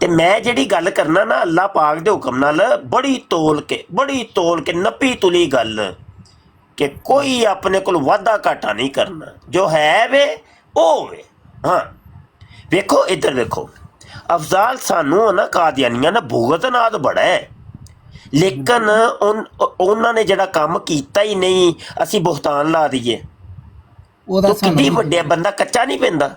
ਤੇ ਮੈਂ ਜਿਹੜੀ ਗੱਲ ਕਰਨਾ ਨਾ ਅੱਲਾਹ ਪਾਕ ਦੇ ਹੁਕਮ ਨਾਲ ਬੜੀ ਤੋਲ ਕੇ ਨੱਪੀ ਤੁਲੀ ਗੱਲ ਕਿ ਕੋਈ ਆਪਣੇ ਕੋਲ ਵਾਧਾ ਘਾਟਾ ਨਹੀਂ ਕਰਨਾ। ਜੋ ਹੈ ਵੇ ਉਹ ਵੇ। ਹਾਂ ਵੇਖੋ ਇੱਧਰ ਵੇਖੋ ਅਫਜ਼ਾਲ ਸਾਨੂੰ ਨਾ ਕਾਦੀਆਨੀਆਂ ਨਾ ਭੁਗਤਨਾਦ ਬੜਾ ਹੈ। ਲੇਕਿਨ ਉਹਨਾਂ ਨੇ ਜਿਹੜਾ ਕੰਮ ਕੀਤਾ ਹੀ ਨਹੀਂ ਅਸੀਂ ਬੁਹਤਾਨ ਲਾ ਦਈਏ। ਉਹ ਕਿੰਨੀ ਵੱਡੇ ਬੰਦਾ ਕੱਚਾ ਨਹੀਂ ਪੈਂਦਾ।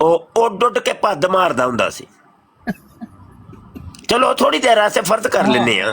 ਉਹ ਉੱਡ ਕੇ ਭੱਦ ਮਾਰਦਾ ਹੁੰਦਾ ਸੀ। ਚਲੋ ਥੋੜੀ ਦੇਰ ਵਾਸਤੇ ਫਰਜ਼ ਕਰ ਲੈਨੇ ਆ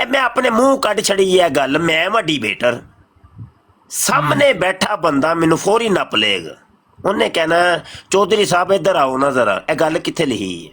ਇਹ ਮੈਂ ਆਪਣੇ ਮੂੰਹ ਕੱਢ ਛੜੀ ਇਹ ਗੱਲ, ਮੈਂ ਵਾ ਡਿਬੇਟਰ, ਸਾਹਮਣੇ ਬੈਠਾ ਬੰਦਾ ਮੈਨੂੰ ਫੌਰੀ ਨੱਪ ਲਏਗਾ। ਉਹਨੇ ਕਹਿਣਾ ਚੌਧਰੀ ਸਾਹਿਬ ਇੱਧਰ ਆਓ ਨਾ ਜ਼ਰਾ, ਇਹ ਗੱਲ ਕਿੱਥੇ ਲਿਖੀ ਹੈ?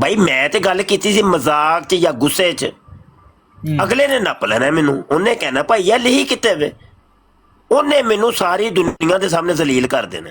ਭਾਈ ਮੈਂ ਤੇ ਗੱਲ ਕੀਤੀ ਸੀ ਮਜ਼ਾਕ 'ਚ ਜਾਂ ਗੁੱਸੇ 'ਚ, ਅਗਲੇ ਨੇ ਨੱਪ ਲੈਣਾ ਮੈਨੂੰ। ਉਹਨੇ ਕਹਿਣਾ ਭਾਈ ਇਹ ਲਿਖੀ ਕਿੱਥੇ ਵੇ? ਉਹਨੇ ਮੈਨੂੰ ਸਾਰੀ ਦੁਨੀਆ ਦੇ ਸਾਹਮਣੇ ਜ਼ਲੀਲ ਕਰ ਦੇਣਾ,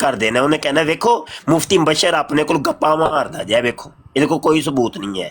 ਕਰ ਦੇਣਾ। ਉਹਨੇ ਕਹਿਣਾ ਵੇਖੋ ਮੁਫਤੀ ਮੁਬਸ਼ਰ ਆਪਣੇ ਕੋਲ ਗੱਪਾਂ ਮਾਰਦਾ ਜੇ, ਵੇਖੋ ਇਹਦੇ ਕੋਲ ਕੋਈ ਸਬੂਤ ਨਹੀਂ ਹੈ।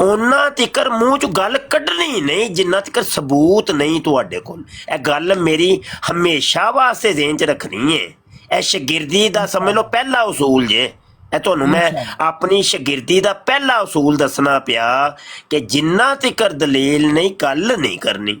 ਉਹਨਾਂ ਤਿਕਰ ਮੂੰਹ ਚ ਗੱਲ ਕੱਢਣੀ ਨਹੀਂ ਜਿੰਨਾ ਤਿਕਰ ਸਬੂਤ ਨਹੀਂ ਤੁਹਾਡੇ ਕੋਲ। ਇਹ ਗੱਲ ਮੇਰੀ ਹਮੇਸ਼ਾ ਵਾਸਤੇ ਜ਼ਿਹਨ ਚ ਰੱਖਣੀ ਹੈ। ਇਹ ਸ਼ਾਗਿਰਦੀ ਦਾ ਸਮਝ ਲਓ ਪਹਿਲਾ ਉਸੂਲ ਜੇ। ਇਹ ਤੁਹਾਨੂੰ ਮੈਂ ਆਪਣੀ ਸ਼ਾਗਿਰਦੀ ਦਾ ਪਹਿਲਾ ਉਸੂਲ ਦੱਸਣਾ ਪਿਆ ਕਿ ਜਿੰਨਾ ਤਿਕਰ ਦਲੀਲ ਨਹੀਂ ਗੱਲ ਨਹੀਂ ਕਰਨੀ।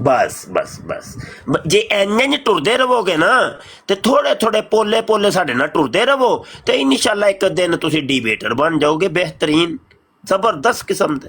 ਬਸ ਬਸ ਬਸ ਜੇ ਇੰਜ ਟੁਰਦੇ ਰਹੋਗੇ ਨਾ ਤੇ ਥੋੜੇ ਥੋੜੇ ਪੋਲੇ ਪੋਲੇ ਸਾਡੇ ਨਾਲ ਟੁਰਦੇ ਰਹੋ ਤੇ ਇਨਸ਼ਾਅੱਲਾ ਇੱਕ ਦਿਨ ਤੁਸੀਂ ਡਿਬੇਟਰ ਬਣ ਜਾਓਗੇ ਬਿਹਤਰੀਨ ਜ਼ਬਰਦਸਤ ਕਿਸਮ ਦੇ।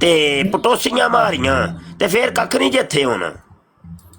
ਤੇ ਪਟੋਸੀਆਂ ਮਾਰੀਆਂ ਤੇ ਫਿਰ ਕੱਖ ਨਹੀਂ ਜਿੱਥੇ ਹੋਣਾ।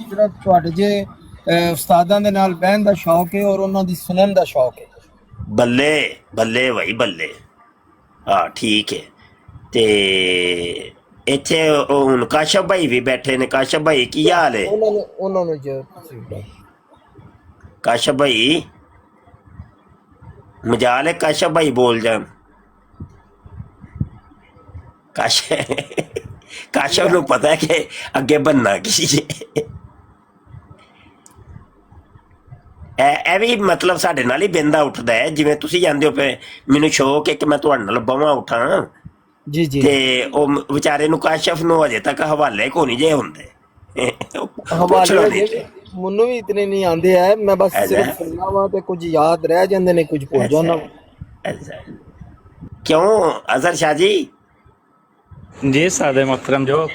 ਜਿਹੜਾ ਤੁਹਾਡੇ ਜੇ ਉਸਤਾਦਾਂ ਦੇ ਨਾਲ ਬਹਿਣ ਦਾ ਸ਼ੌਕ ਹੈ ਔਰ ਉਹਨਾਂ ਦੀ ਸੁਣਨ ਦਾ ਸ਼ੌਕ ਹੈ। ਬੱਲੇ ਬੱਲੇ ਭਾਈ ਬੱਲੇ। ਹਾਂ ਠੀਕ ਹੈ। ਤੇ ਇੱਥੇ ਉਹ ਹੁਣ ਕਾਸ਼ਫ ਭਾਈ ਵੀ ਬੈਠੇ ਨੇ। ਕਾਸ਼ਫ ਭਾਈ ਕੀ ਹਾਲ ਹੈ? ਉਹਨਾਂ ਨੂੰ ਜੋ ਕਾਸ਼ਫ ਭਾਈ ਮਜਾਲ ਹੈ, ਕਾਸ਼ਫ ਭਾਈ ਬੋਲ ਜਾਣ। ਕਾਸ਼ਫ ਨੂੰ ਪਤਾ ਹੈ ਕਿ ਅੱਗੇ ਬੰਨਾ ਕੀ ਹੈ। ਇਹ ਵੀ ਮਤਲਬ ਸਾਡੇ ਨਾਲ ਹੀ ਬਿੰਦਾ ਉੱਠਦਾ ਹੈ ਜਿਵੇਂ ਤੁਸੀਂ ਜਾਂਦੇ ਹੋ ਪਏ। ਮੈਨੂੰ ਸ਼ੌਕ ਹੈ ਕਿ ਮੈਂ ਤੁਹਾਡੇ ਨਾਲ ਬਵਾਂ ਉੱਠਾਂ ਜੀ ਜੀ ਤੇ ਉਹ ਵਿਚਾਰੇ ਨੂੰ ਕਾਸ਼ਫ ਨੂੰ ਅਜੇ ਤੱਕ ਹਵਾਲੇ ਕੋ ਨਹੀਂ ਜੇ ਹੁੰਦੇ। ਪੁੱਛ ਲਓ ਨਹੀਂ ਤੇ। ਮੈਨੂੰ ਵੀ ਇਤਨੇ ਨਹੀਂ ਆਉਂਦੇ ਹੈ। ਮੈਂ ਬਸ ਸਿਰਫ ਸੁਣਨਾ ਵਾ ਤੇ ਕੁਝ ਯਾਦ ਰਹਿ ਜਾਂਦੇ ਨੇ, ਕੁਝ ਭੁੱਲ ਜਾਂਦਾ। ਅੱਛਾ ਕਿਉਂ ਅਜ਼ਹਰ ਸ਼ਾਹ ਜੀ? ਜੀ ਸਾਦੇ ਮੁਹਤਰਮ ਜੋ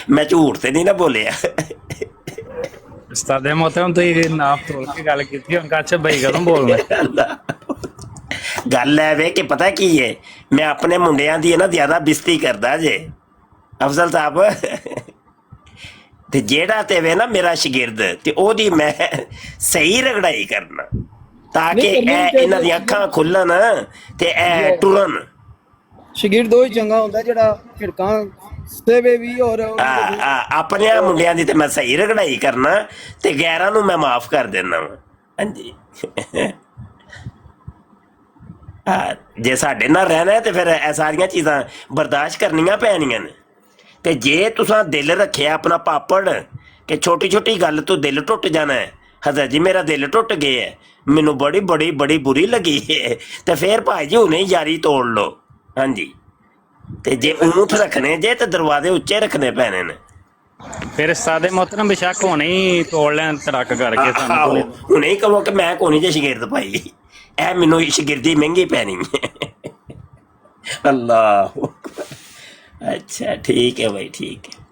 ਮੈਂ ਝੂਠ ਤੇ ਨਹੀਂ ਨਾ ਬੋਲਿਆ। ਉਸਤਾਦੇ ਮੁਹਤਰਮ ਤੁਸੀਂ ਨਾਪ ਤੋਲ ਕੇ ਗੱਲ ਕੀਤੀ, ਹੁਣ ਕਾਸ਼ਫ ਭਾਈ ਕਦੋਂ ਬੋਲਣਾ? ਗੱਲ ਹੈ ਵੇ ਕਿ ਪਤਾ ਕੀ ਹੈ, ਮੈਂ ਆਪਣੇ ਮੁੰਡਿਆਂ ਦੀ ਨਾ ਜ਼ਿਆਦਾ ਬਿਸਤੀ ਕਰਦਾ ਜੇ ਅਫਜ਼ਲ ਸਾਹਿਬ। ਤੇ ਜਿਹੜਾ ਤੇ ਵੇ ਨਾ ਮੇਰਾ ਸ਼ਾਗਿਰਦ ਤੇ ਉਹਦੀ ਮੈਂ ਸਹੀ ਰਗੜਾਈ ਕਰਨਾ ਤਾਂ ਕਿ ਇਹਨਾਂ ਦੀਆਂ ਅੱਖਾਂ ਖੁੱਲਣ ਤੇ ਇਹ ਟੁਰਨ। ਸ਼ਾਗਿਰਦ ਉਹ ਹੀ ਚੰਗਾ ਹੁੰਦਾ ਜਿਹੜਾ ਝਿੜਕਾਂ ਸੇਵੇ ਵੀ ਔਰ ਆਪਣੇ ਮੁੰਡਿਆਂ ਦੀ ਤੇ ਮੈਂ ਸਹੀ ਰਗੜਾਈ ਕਰਨਾ ਤੇ ਗੈਰਾਂ ਨੂੰ ਮੈਂ ਮਾਫ ਕਰ ਦੇਣਾ ਵਾ। ਹਾਂਜੀ ਜੇ ਸਾਡੇ ਨਾਲ ਰਹਿਣਾ ਤੇ ਫਿਰ ਇਹ ਸਾਰੀਆਂ ਚੀਜ਼ਾਂ ਬਰਦਾਸ਼ਤ ਕਰਨੀਆਂ ਪੈਣੀਆਂ ਨੇ। ਤੇ ਜੇ ਤੁਸੀਂ ਦਿਲ ਰੱਖਿਆ ਆਪਣਾ ਪਾਪੜ ਕਿ ਛੋਟੀ ਛੋਟੀ ਗੱਲ ਤੋਂ ਦਿਲ ਟੁੱਟ ਜਾਣਾ ਹੈ, ਹਜ਼ਰਤ ਜੀ ਮੇਰਾ ਦਿਲ ਟੁੱਟ ਗਿਆ ਹੈ, ਮੈਨੂੰ ਬੜੀ ਬੜੀ ਬੜੀ ਬੁਰੀ ਲੱਗੀ ਹੈ, ਤੇ ਫਿਰ ਭਾਈ ਜੀ ਹੁਣੇ ਯਾਰੀ ਤੋੜ ਲਓ। ਹਾਂਜੀ ਤੇ ਜੇ ਊਂਠ ਰੱਖਣੇ ਜੇ ਤੇ ਦਰਵਾਜ਼ੇ ਉੱਚੇ ਰੱਖਣੇ ਪੈਣੇ ਨੇ। ਫਿਰ ਸਾਦੇ ਮੁਹਤਰਮ ਬੇਸ਼ੱਕ ਹੁਣੇ ਹੀ ਤੋੜ ਲੈਣ ਤੜਕ ਕਰਕੇ ਸਾਨੂੰ। ਹੁਣੇ ਹੀ ਕਹੋ ਕਿ ਮੈਂ ਕੋਣੀ ਜੇ ਸ਼ਾਗਿਰਦ ਭਾਈ, ਇਹ ਮੈਨੂੰ ਸ਼ਾਗਿਰਦੀ ਮਹਿੰਗੀ ਪੈਣੀ ਹੈ। ਅੱਲਾਹ ਅੱਛਾ ਠੀਕ ਹੈ ਭਾਈ ਠੀਕ ਹੈ।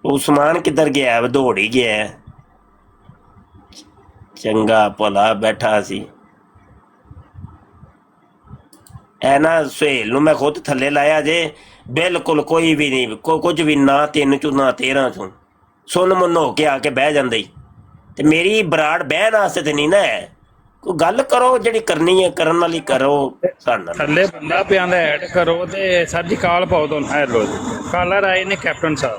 ਉਸਮਾਨ ਕਿੱਧਰ ਗਿਆ? ਦੌੜ ਹੀ ਗਿਆ। ਚੰਗਾ ਭਲਾ ਬੈਠਾ ਸੀ। ਇਹ ਨਾ ਸੁਹੇਲ ਨੂੰ ਮੈਂ ਖੁਦ ਥੱਲੇ ਲਾਇਆ ਜੇ, ਬਿਲਕੁਲ ਕੋਈ ਵੀ ਨਹੀਂ, ਕੁਝ ਵੀ ਨਾ 3 ਚੋਂ ਨਾ 13 ਚੋਂ ਸੁਣ ਮੁੰਨ ਹੋ ਕੇ ਆ ਕੇ ਬਹਿ ਜਾਂਦਾ ਹੀ। ਤੇ ਮੇਰੀ ਬਰਾੜ ਬਹਿਣ ਵਾਸਤੇ ਤੇ ਨਹੀਂ ਨਾ ਹੈ। ਕੋਈ ਗੱਲ ਕਰੋ ਜਿਹੜੀ ਕਰਨੀ ਹੈ, ਕਰਨ ਵਾਲੀ ਕਰੋ। ਸਾਡੇ ਥੱਲੇ ਬੰਦਾ ਪਿਆ ਦਾ ਐਡ ਕਰੋ ਤੇ ਸਰ ਜੀ ਕਾਲ ਪਾਓ ਤੁਹਾਨੂੰ। ਹੈਲੋ ਕਾਲਰ ਆਏ ਨੇ ਕੈਪਟਨ ਸਾਹਿਬ।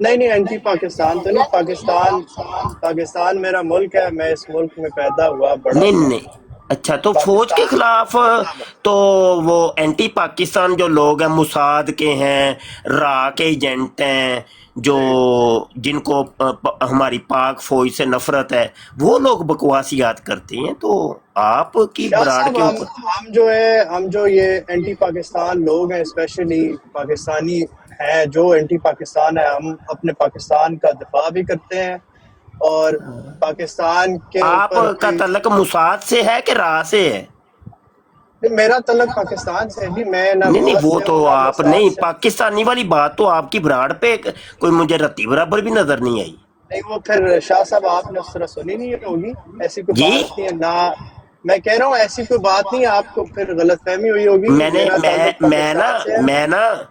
نہیں نہیں اینٹی پاکستان تو نہیں، پاکستان میرا ملک ہے، میں اس ملک میں پیدا ہوا بڑا نہیں ہوا، نہیں، اچھا تو فوج کے پاکستان خلاف تو وہ اینٹی پاکستان جو لوگ ہیں موساد کے ہیں، را کے ایجنٹ ہیں، جو جن کو ہماری پاک فوج سے نفرت ہے، وہ لوگ بکواسیات کرتے ہیں، تو آپ کی شاہ براڑ صاحب کے اوپر ہم جو یہ اینٹی پاکستان لوگ ہیں، اسپیشلی پاکستانی ہیں جو اینٹی پاکستان ہے، ہم اپنے پاکستان کا دفاع بھی کرتے ہیں اور پاکستان کے آپ اوپر کا اپنی، تعلق موساد سے ہے کہ را سے ہے؟ میرا تعلق پاکستان سے ہے جی، میں نہ نہیں نہیں، راس وہ سے تو ہوں نہ آپ موساد نہیں، سے ہوں۔ پاکستانی والی بات تو آپ کی براڑ پہ کوئی مجھے رتی برابر بھی نظر نہیں آئی نہیں وہ پھر شاہ صاحب آپ نے اس طرح سنی نہیں ہوگی، ایسی کوئی جی۔ بات نہیں ہے نہ، میں کہہ رہا ہوں ایسی کوئی بات نہیں ہے، آپ کو پھر غلط فہمی ہوئی ہوگی، میں نے میرا تعلق پاکستان سے ہے۔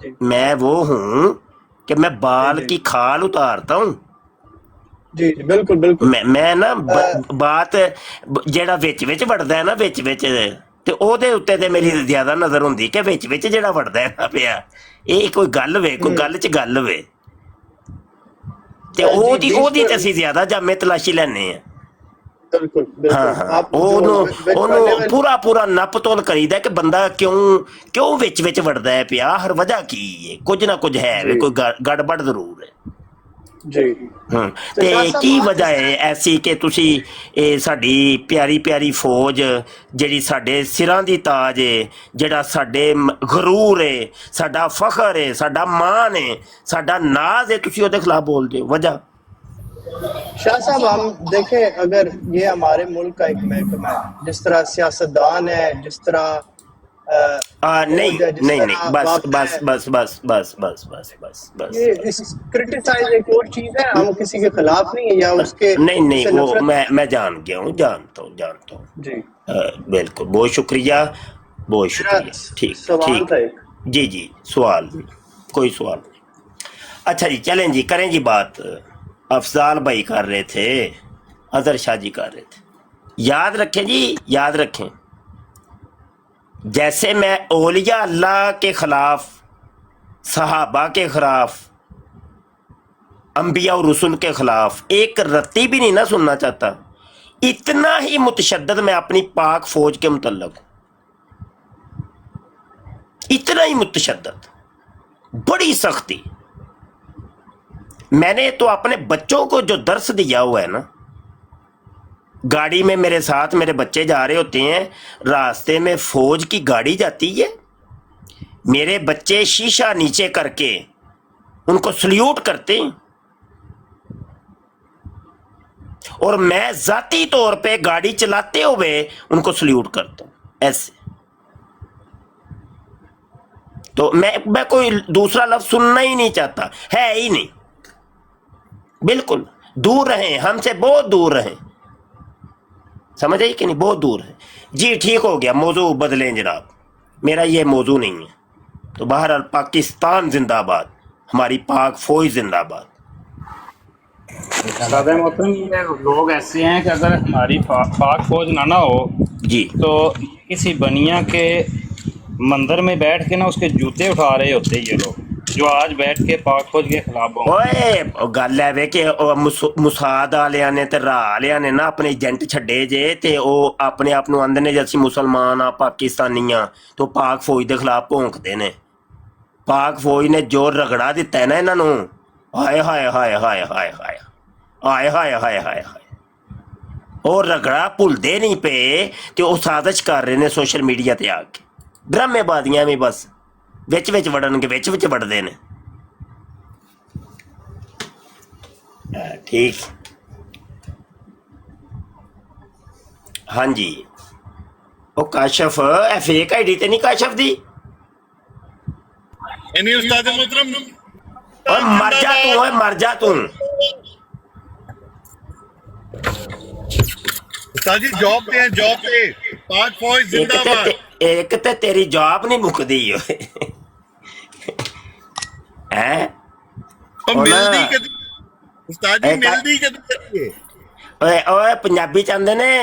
جی میں وہ ہوں کہ میں جی بال جی کی کھال اتارتا ہوں، جی جی بالکل بالکل۔ میں نا بات جیڑا وچ وچ وڑدا ہے نا، وچ وچ تے او دے اوتے تے میری زیادہ نظر ہوندی کہ وچ وچ جیڑا وڑدا ہے نا پیا، یہ کوئی گل وے، کوئی گل چ گل وے، تے جی او بیچ دی میں تے اسی زیادہ جامع تلاشی لینے ہیں۔ بالکل ہاں بالکل، ہاں، آپ جو بچ والے میں پورا نپ تول کریدا کہ بندہ کیوں وچ وچ وڑدا ہے پیا، ہر وجہ کی ہے، کچھ نہ کچھ ہے وے، جی کوئی گڑبڑ ضرور ہے۔ جی تو تے شاہ صاحب کی آپ وجہ جس ہے طرح، ایسی کہ تسی ساڈی پیاری پیاری فوج جڑی ساڈے سراں دی تاج ہے، جڑا ساڈے غرور ہے، ساڈا فخر ہے، ساڈا مان ہے، ساڈا ناز ہے، تسی ਉਹਦੇ خلاف بول دے وجہ؟ شاہ صاحب ہم دیکھیں اگر یہ ہمارے ملک کا ایک محکمہ ہے، جس طرح سیاستدان ہے، جس طرح نہیں فوج ہے، جس نہیں نہیں، طرح بس وقت بس ہے، بس بس بس بس بس بس بس یہ اس کرٹیسائز ایک اور چیز ہے، ہم کسی کے خلاف نہیں ہیں یا اس کے نہیں اس نہیں، سے وہ نفرت نہیں میں جان گیا ہوں، جانتا ہوں، جی۔ بالکل، بہت شکریہ، بہت میرا شکریہ، ٹھیک سوال ٹھیک، تھا ایک، جی جی، سوال کوئی سوال نہیں، اچھا جی چلیں جی، کریں جی بات، افضال بھائی کر رہے تھے، اظہر شاہ جی کر رہے تھے، یاد رکھیں جی، یاد رکھیں، جیسے میں اولیاء اللہ کے خلاف، صحابہ کے خلاف، انبیاء اور رسول کے خلاف ایک رتی بھی نہیں نہ سننا چاہتا، اتنا ہی متشدد میں اپنی پاک فوج کے متعلق ہوں، اتنا ہی متشدد، بڑی سختی۔ میں نے تو اپنے بچوں کو جو درس دیا ہوا ہے نا، گاڑی میں میرے ساتھ میرے بچے جا رہے ہوتے ہیں، راستے میں فوج کی گاڑی جاتی ہے، میرے بچے شیشہ نیچے کر کے ان کو سلیوٹ کرتے ہیں، اور میں ذاتی طور پہ گاڑی چلاتے ہوئے ان کو سلیوٹ کرتا ہوں ایسے۔ تو میں کوئی دوسرا لفظ سننا ہی نہیں چاہتا، ہے ہی نہیں، بالکل دور رہیں، ہم سے بہت دور رہیں، سمجھ آئی کہ نہیں، بہت دور ہے جی۔ ٹھیک ہو گیا، موضوع بدلیں جناب، میرا یہ موضوع نہیں ہے۔ تو بہرحال پاکستان زندہ باد، ہماری پاک فوج زندہ باد۔ سادہ محترم، یہ لوگ ایسے ہیں کہ اگر ہماری پاک فوج نہ ہو جی تو کسی بنیا کے مندر میں بیٹھ کے نا اس کے جوتے اٹھا رہے ہوتے یہ لوگ، جو آج بیٹھ کے پاک فوج کے خلاف ہوں۔ اوئے گل ہے وے کہ مساد والےاں نے تے راہ والےاں نے نا اپنے ایجنٹ چھڈے جے، تے او اپنے آپ نو آندے نے جے اسی مسلمان ہاں، پاکستانی ہاں، تو پاک فوج دے خلاف بھونکدے نے۔ پاک فوج نے جو رگڑا دیتا ہے نا انہاں نو، ہائے ہائے ہائے ہائے ہائے ہائے ہائے ہائے ہائے ہائے ہائے، اور رگڑا بھلدے نہیں پے، تے او سازش کر رہے نے سوشل میڈیا تے آ کے، ڈرامے بازیاں میں بس وچ وچ وڑن گے، وچ وچ وڑدے نے۔ ٹھیک، ہاں جی، او کاشف اے فیک آئی ڈی تے نہیں کاشف دی؟ یعنی استاد محترم اوے مر زندہ جا تو، اوے باد، مر جا تو، استاد جی جاب پہ ہیں، جاب پہ، پاک فوج زندہ باد۔ ایک تے تیری جاب نہیں مکدی ہے تو ملدی کدی استاد جی ملدی کدی ہے؟ اوے پنجابی چاہتے نے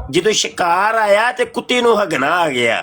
جدو شکار آیا تے کتی نو ہگنا آ گیا۔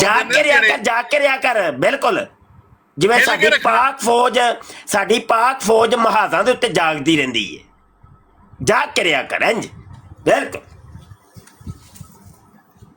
ਜਾ ਕੇ ਰਿਆ ਕਰ ਬਿਲਕੁਲ ਜਿਵੇਂ ਸਾਡੀ ਪਾਕ ਫੌਜ ਮਹਾਜ਼ਾਂ ਦੇ ਉੱਤੇ ਜਾਗਦੀ ਰਹਿੰਦੀ ਹੈ ਜਾ ਕੇ ਰਿਆ ਕਰ ਇੰਜ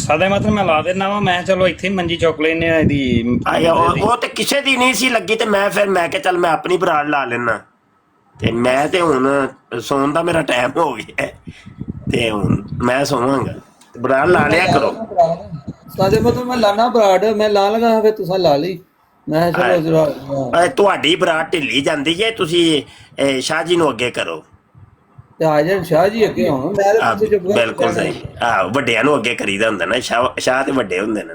ਸਾਦੇ ਮਤਲਬ ਮੈਂ ਲਾ ਦੇਣਾ ਵਾ ਮੈਂ ਚਲੋ ਇੱਥੇ ਮੰਜੀ ਚੁੱਕ ਲੈਨੇ ਆ ਇਹਦੀ ਉਹ ਤੇ ਕਿਸੇ ਦੀ ਨਹੀਂ ਸੀ ਲੱਗੀ ਤੇ ਮੈਂ ਕਿਹਾ ਚੱਲ ਮੈਂ ਆਪਣੀ ਬਰਾੜ ਲਾ ਲੈਣਾ ਤੇ ਮੈਂ ਤੇ ਹੁਣ ਸੌਣ ਦਾ ਮੇਰਾ ਟਾਈਮ ਹੋ ਗਿਆ ਤੇ ਹੁਣ ਮੈਂ ਸੌਵਾਂਗਾ ਬਰਾੜ ਲਾ ਲਿਆ ਕਰੋ ਸਾਦੇ ਮਤਲਬ ਮੈਂ ਲਾਣਾ ਬਰਾੜ ਮੈਂ ਲਾ ਲਗਾ ਫਿਰ ਤੁਸੀਂ ਲਾ ਲਈ ਮੈਂ ਚਲੋ ਤੁਹਾਡੀ ਬਰਾੜ ਢਿੱਲੀ ਜਾਂਦੀ ਹੈ ਤੁਸੀਂ ਸ਼ਾਹ ਜੀ ਨੂੰ ਅੱਗੇ ਕਰੋ ਤੇ ਆ ਜਾਣ ਸ਼ਾਹ ਜੀ ਅੱਗੇ ਹੋਣ ਮੈਂ ਤੇ ਬਿਲਕੁਲ ਸਹੀ ਵੱਡਿਆਂ ਨੂੰ ਅੱਗੇ ਕਰੀਦਾ ਹੁੰਦਾ ਨਾ ਸ਼ਾਹ ਤੇ ਵੱਡੇ ਹੁੰਦੇ ਨੇ